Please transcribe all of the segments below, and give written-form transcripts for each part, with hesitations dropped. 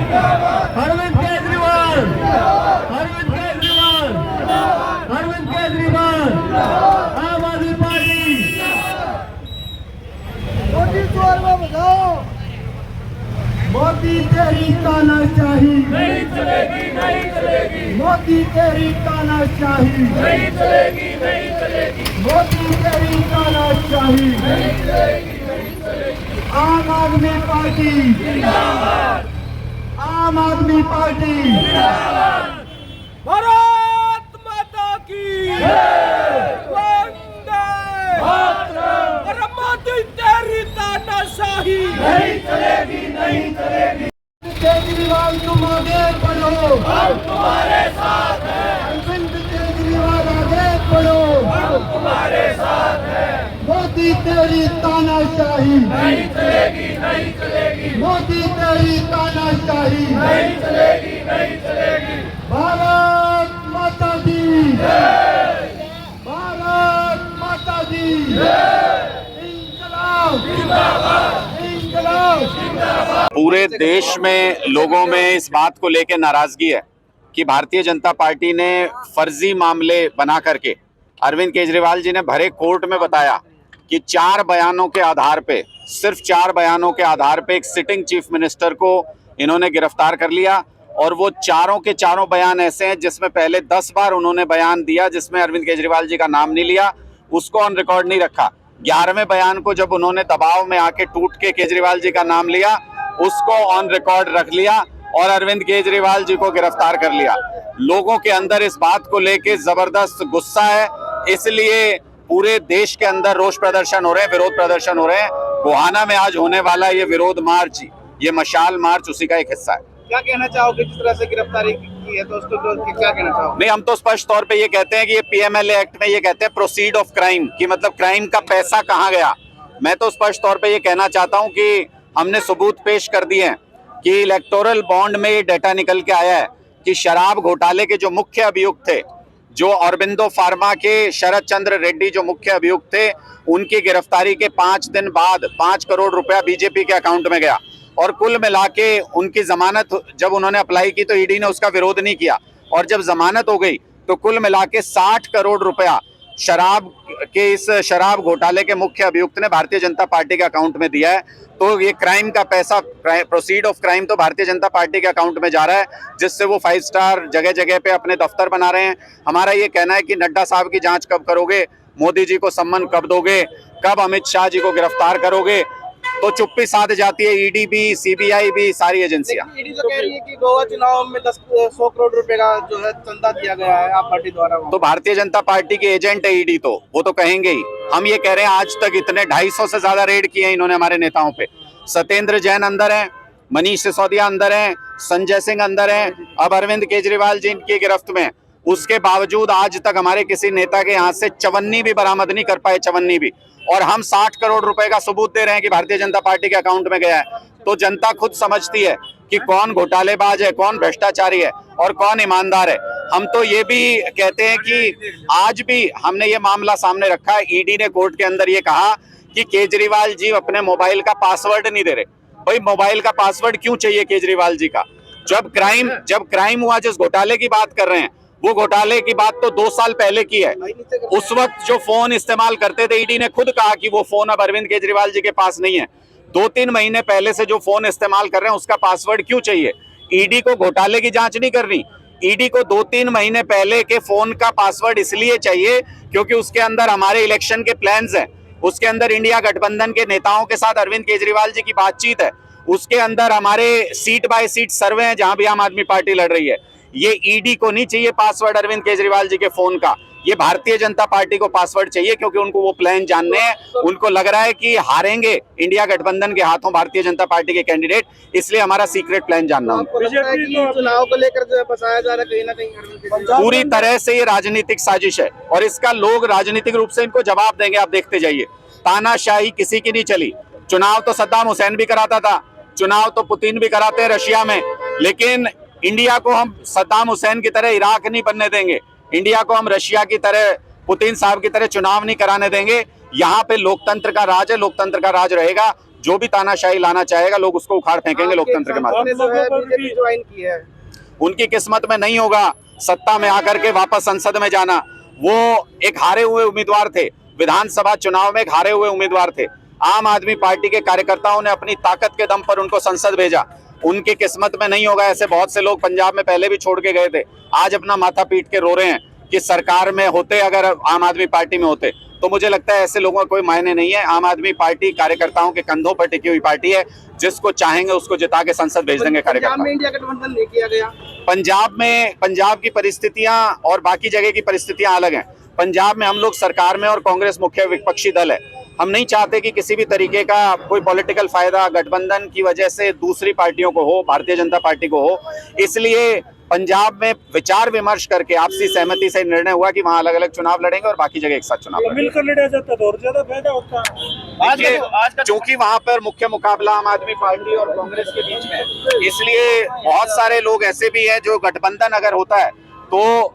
अरविंद केजरीवाल, अरविंद केजरीवाल, अरविंद केजरीवाल, आम आदमी पार्टी। मोदी चोर में बजाओ, मोदी तेरी तानाशाही नहीं चलेगी, नहीं चलेगी, मोदी तेरी तानाशाही नहीं चलेगी, नहीं चलेगी, मोदी तेरी तानाशाही। नहीं चलेगी, नहीं चलेगी। आम आदमी पार्टी जिंदाबाद, आम आदमी पार्टी। जिंदाबाद। भारत माता की वंदे मातरम। अरे मोदी तेरी तानाशाही नहीं चलेगी, नहीं चलेगी। केजरीवाल तुम आगे बढ़ो, हम तुम्हारे साथ हैं, अरविंद केजरीवाल आगे बढ़ो, हम तुम्हारे साथ हैं। मोदी तेरी तानाशाही नहीं चलेगी, नहीं चलेगी, मोदी तेरी तानाशाही। नहीं चलेगी, नहीं चलेगी। भारत माता दी, भारत माता दी। इंकलाब जिंदाबाद, इंकलाब। पूरे देश में लोगों में इस बात को लेकर नाराजगी है कि भारतीय जनता पार्टी ने फर्जी मामले बना करके अरविंद केजरीवाल जी ने भरे कोर्ट में बताया कि 4 बयानों के आधार पे, सिर्फ 4 बयानों के आधार पे एक सिटिंग चीफ मिनिस्टर को इन्होंने गिरफ्तार कर लिया। और वो चारों के चारों बयान ऐसे हैं जिसमें पहले 10 बार उन्होंने बयान दिया जिसमें अरविंद केजरीवाल जी का नाम नहीं लिया, उसको ऑन रिकॉर्ड नहीं रखा। 11वें बयान को जब उन्होंने दबाव में आके टूट के केजरीवाल जी का नाम लिया, उसको ऑन रिकॉर्ड रख लिया और अरविंद केजरीवाल जी को गिरफ्तार कर लिया। लोगों के अंदर इस बात को लेके जबरदस्त गुस्सा है, इसलिए पूरे देश के अंदर रोष प्रदर्शन हो रहे हैं, विरोध प्रदर्शन हो रहे हैं। गोहाना में आज होने वाला ये विरोध मार्च, ये मशाल मार्च उसी का एक हिस्सा है। क्या कहना चाहोगे, जिस तरह से गिरफ्तारी की है तो उसको क्या कहना चाहोगे? नहीं, हम तो स्पष्ट तौर पे ये कहते हैं कि ये पीएमएलए एक्ट में ये कहते हैं प्रोसीड ऑफ क्राइम, कि मतलब क्राइम का पैसा कहाँ गया। मैं तो स्पष्ट तौर पे ये कहना चाहता हूँ कि हमने सबूत पेश कर दिए हैं कि इलेक्टोरल बॉन्ड में ये डेटा निकल के आया है कि शराब घोटाले के जो मुख्य अभियुक्त थे, जो ऑरबिंदो फार्मा के शरद चंद्र रेड्डी जो मुख्य अभियुक्त थे, उनकी गिरफ्तारी के 5 दिन बाद 5 करोड़ रुपया बीजेपी के अकाउंट में गया। और कुल मिला के उनकी जमानत जब उन्होंने अप्लाई की तो ईडी ने उसका विरोध नहीं किया, और जब जमानत हो गई तो कुल मिला के 60 करोड़ रुपया शराब के, इस शराब घोटाले के मुख्य अभियुक्त ने भारतीय जनता पार्टी के अकाउंट में दिया है। तो ये क्राइम का पैसा, प्रोसीड ऑफ क्राइम तो भारतीय जनता पार्टी के अकाउंट में जा रहा है, जिससे वो 5 स्टार जगह जगह पे अपने दफ्तर बना रहे हैं। हमारा ये कहना है कि नड्डा साहब की जांच कब करोगे, मोदी जी को सम्मन कब दोगे, कब अमित शाह जी को गिरफ्तार करोगे, तो चुप्पी साध जाती है ईडी भी, सीबीआई भी, सारी एजेंसियां। ईडी तो कह रही है कि गोवा चुनाव में 100 करोड़ रुपए का जो है चंदा दिया गया है आप पार्टी द्वारा। तो भारतीय जनता पार्टी के एजेंट है ईडी, तो वो तो कहेंगे ही। हम ये कह रहे हैं आज तक इतने 250 से ज्यादा रेड किए हैं इन्होंने हमारे नेताओं पे। सत्येंद्र जैन अंदर हैं, मनीष सिसोदिया अंदर हैं, संजय सिंह अंदर हैं, अब अरविंद केजरीवाल जी की गिरफ्त में। उसके बावजूद आज तक हमारे किसी नेता के हाथ से चवन्नी भी बरामद नहीं कर पाए, चवन्नी भी। और हम 60 करोड़ रुपए का सबूत दे रहे हैं कि भारतीय जनता पार्टी के अकाउंट में गया है। तो जनता खुद समझती है कि कौन घोटालेबाज है, कौन भ्रष्टाचारी है और कौन ईमानदार है। हम तो ये भी कहते हैं कि आज भी हमने ये मामला सामने रखा है, ईडी ने कोर्ट के अंदर ये कहा कि केजरीवाल जी अपने मोबाइल का पासवर्ड नहीं दे रहे। भाई मोबाइल का पासवर्ड क्यों चाहिए केजरीवाल जी का? जब क्राइम हुआ, जिस घोटाले की बात कर रहे हैं, वो घोटाले की बात तो 2 साल पहले की है। उस वक्त जो फोन इस्तेमाल करते थे, ईडी ने खुद कहा कि वो फोन अब अरविंद केजरीवाल जी के पास नहीं है। 2-3 महीने पहले से जो फोन इस्तेमाल कर रहे हैं उसका पासवर्ड क्यों चाहिए? ईडी को घोटाले की जांच नहीं करनी, ईडी को 2-3 महीने पहले के फोन का पासवर्ड इसलिए चाहिए क्योंकि उसके अंदर हमारे इलेक्शन के प्लान्स हैं, उसके अंदर इंडिया गठबंधन के नेताओं के साथ अरविंद केजरीवाल जी की बातचीत है, उसके अंदर हमारे सीट बाय सीट सर्वे हैं जहां भी आम आदमी पार्टी लड़ रही है। ये ईडी को नहीं चाहिए पासवर्ड अरविंद केजरीवाल जी के फोन का, ये भारतीय जनता पार्टी को पासवर्ड चाहिए क्योंकि उनको वो प्लान जानने हैं। उनको लग रहा है कि हारेंगे इंडिया गठबंधन के हाथों भारतीय जनता पार्टी के कैंडिडेट, इसलिए हमारा सीक्रेट प्लान जानना उनको। चुनाव को लेकर जो फंसाया जा रहा है कहीं ना कहीं पूरी तरह से ये राजनीतिक साजिश है और इसका लोग राजनीतिक रूप से इनको जवाब देंगे, आप देखते जाइए। तानाशाही किसी की नहीं चली। चुनाव तो सद्दाम हुसैन भी कराता था, चुनाव तो पुतिन भी कराते हैं रशिया में, लेकिन इंडिया को हम सद्दाम हुसैन की तरह इराक नहीं बनने देंगे, इंडिया को हम रशिया की तरह, पुतिन साहब की तरह चुनाव नहीं कराने देंगे। यहाँ पे लोकतंत्र का राज है, लोकतंत्र का राज रहेगा। जो भी तानाशाही लाना चाहेगा लोग उसको उखाड़ फेंकेंगे लोकतंत्र के माध्यम से। बीजेपी ज्वाइन की है, उनकी किस्मत में नहीं होगा सत्ता में आकर के वापस संसद में जाना। वो एक हारे हुए उम्मीदवार थे, विधानसभा चुनाव में एक हारे हुए उम्मीदवार थे। आम आदमी पार्टी के कार्यकर्ताओं ने अपनी ताकत के दम पर उनको संसद भेजा। उनकी किस्मत में नहीं होगा। ऐसे बहुत से लोग पंजाब में पहले भी छोड़ के गए थे, आज अपना माथा पीट के रो रहे हैं कि सरकार में होते अगर आम आदमी पार्टी में होते। तो मुझे लगता है ऐसे लोगों का कोई मायने नहीं है। आम आदमी पार्टी कार्यकर्ताओं के कंधों पर टिकी हुई पार्टी है, जिसको चाहेंगे उसको जिता के संसद भेज देंगे कार्यकर्ता। पंजाब में इंडिया गठबंधन नहीं किया गया। पंजाब की परिस्थितियां और बाकी जगह की परिस्थितियां अलग हैं। पंजाब में हम लोग सरकार में और कांग्रेस मुख्य विपक्षी दल है। हम नहीं चाहते कि किसी भी तरीके का कोई पॉलिटिकल फायदा गठबंधन की वजह से दूसरी पार्टियों को हो, भारतीय जनता पार्टी को हो। इसलिए पंजाब में विचार विमर्श करके आपसी सहमति से निर्णय हुआ कि वहां अलग अलग चुनाव लड़ेंगे और बाकी जगह एक साथ चुनाव लड़ेंगे। मिलकर लड़ा जाता तो और ज्यादा फायदा होता। देखिए, चूंकि वहां पर मुख्य मुकाबला आम आदमी पार्टी और कांग्रेस के बीच में है, इसलिए बहुत सारे लोग ऐसे भी हैं जो गठबंधन अगर होता है तो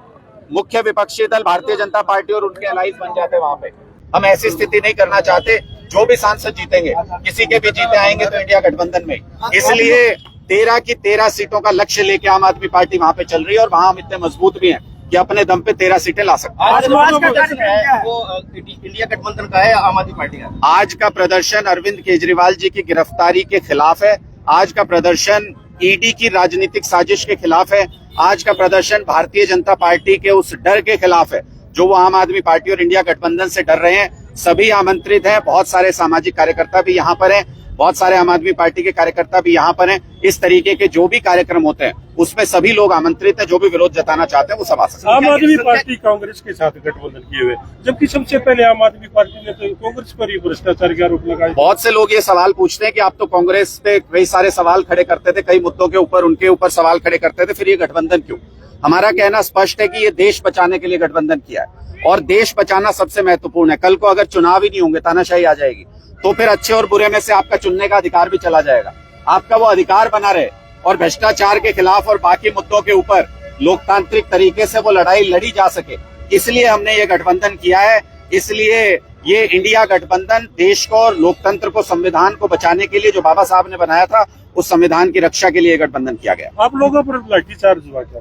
मुख्य विपक्षी दल भारतीय जनता पार्टी और उनके अलाइज बन जाते हैं वहां पे। हम ऐसी स्थिति नहीं करना चाहते। जो भी सांसद जीतेंगे, किसी के भी जीते आएंगे तो इंडिया गठबंधन में। इसलिए 13 की 13 सीटों का लक्ष्य लेके आम आदमी पार्टी वहां पे चल रही है और वहां हम इतने मजबूत भी हैं कि अपने दम पे 13 सीटें ला सकते हैं। आज का क्या है वो इंडिया गठबंधन का है, आम आदमी पार्टी का। आज का प्रदर्शन अरविंद केजरीवाल जी की गिरफ्तारी के खिलाफ है। आज का प्रदर्शन ईडी की राजनीतिक साजिश के खिलाफ है। आज का प्रदर्शन भारतीय जनता पार्टी के उस डर के खिलाफ है जो वो आम आदमी पार्टी और इंडिया गठबंधन से डर रहे हैं। सभी आमंत्रित हैं, बहुत सारे सामाजिक कार्यकर्ता भी यहाँ पर हैं, बहुत सारे आम आदमी पार्टी के कार्यकर्ता भी यहाँ पर हैं। इस तरीके के जो भी कार्यक्रम होते हैं उसमें सभी लोग आमंत्रित हैं। जो भी विरोध जताना चाहते हैं वो सब आ सकते हैं। आम आदमी पार्टी कांग्रेस के साथ गठबंधन किए हुए, जबकि सबसे पहले आम आदमी पार्टी ने तो कांग्रेस पर ही भ्रष्टाचार के आरोप लगाए। बहुत से लोग ये सवाल पूछते हैं कि आप तो कांग्रेस पे कई सारे सवाल खड़े करते थे, कई मुद्दों के ऊपर उनके ऊपर सवाल खड़े करते थे, फिर ये गठबंधन क्यों? हमारा कहना स्पष्ट है कि ये देश बचाने के लिए गठबंधन किया है और देश बचाना सबसे महत्वपूर्ण है। कल को अगर चुनाव ही नहीं होंगे, तानाशाही आ जाएगी, तो फिर अच्छे और बुरे में से आपका चुनने का अधिकार भी चला जाएगा। आपका वो अधिकार बना रहे और भ्रष्टाचार के खिलाफ और बाकी मुद्दों के ऊपर लोकतांत्रिक तरीके से वो लड़ाई लड़ी जा सके, इसलिए हमने ये गठबंधन किया है। इसलिए ये इंडिया गठबंधन देश को और लोकतंत्र को, संविधान को बचाने के लिए जो बाबा साहब ने बनाया था, उस संविधान की रक्षा के लिए गठबंधन किया गया। आप लोगों पर लाठीचार्ज हुआ क्या?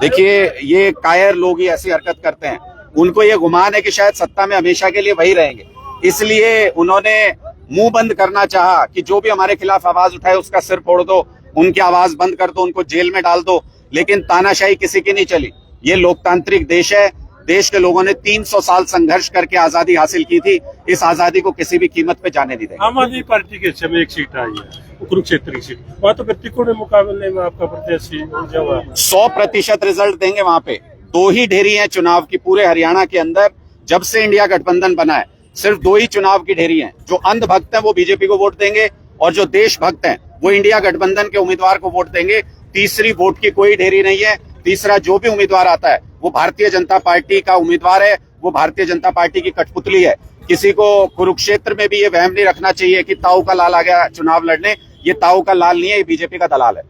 देखिए, ये कायर लोग ही ऐसी हरकत करते हैं। उनको ये गुमान है कि शायद सत्ता में हमेशा के लिए वही रहेंगे, इसलिए उन्होंने मुंह बंद करना चाहा कि जो भी हमारे खिलाफ आवाज उठाए उसका सिर फोड़ दो, उनकी आवाज बंद कर दो, उनको जेल में डाल दो। लेकिन तानाशाही किसी की नहीं चली। ये लोकतांत्रिक देश है। देश के लोगों ने 300 साल संघर्ष करके आजादी हासिल की थी। इस आजादी को किसी भी कीमत पे जाने नहीं देंगे। आम आदमी पार्टी के हिस्से में एक सीट आई है, कुरुक्षेत्र की सीट। वहाँ तो त्रिकोणीय मुकाबले में आपका प्रत्याशी 100% रिजल्ट देंगे। वहां पे 2 ही ढेरी है चुनाव की पूरे हरियाणा के अंदर। जब से इंडिया गठबंधन बना है सिर्फ 2 ही चुनाव की ढेरी है। जो अंधभक्त है वो बीजेपी को वोट देंगे और जो देशभक्त है वो इंडिया गठबंधन के उम्मीदवार को वोट देंगे। तीसरी वोट की कोई ढेरी नहीं है। तीसरा जो भी उम्मीदवार आता है वो भारतीय जनता पार्टी का उम्मीदवार है, वो भारतीय जनता पार्टी की कठपुतली है। किसी को कुरुक्षेत्र में भी ये वहम नहीं रखना चाहिए कि ताऊ का लाल आ गया चुनाव लड़ने। ये ताऊ का लाल नहीं है, ये बीजेपी का दलाल है।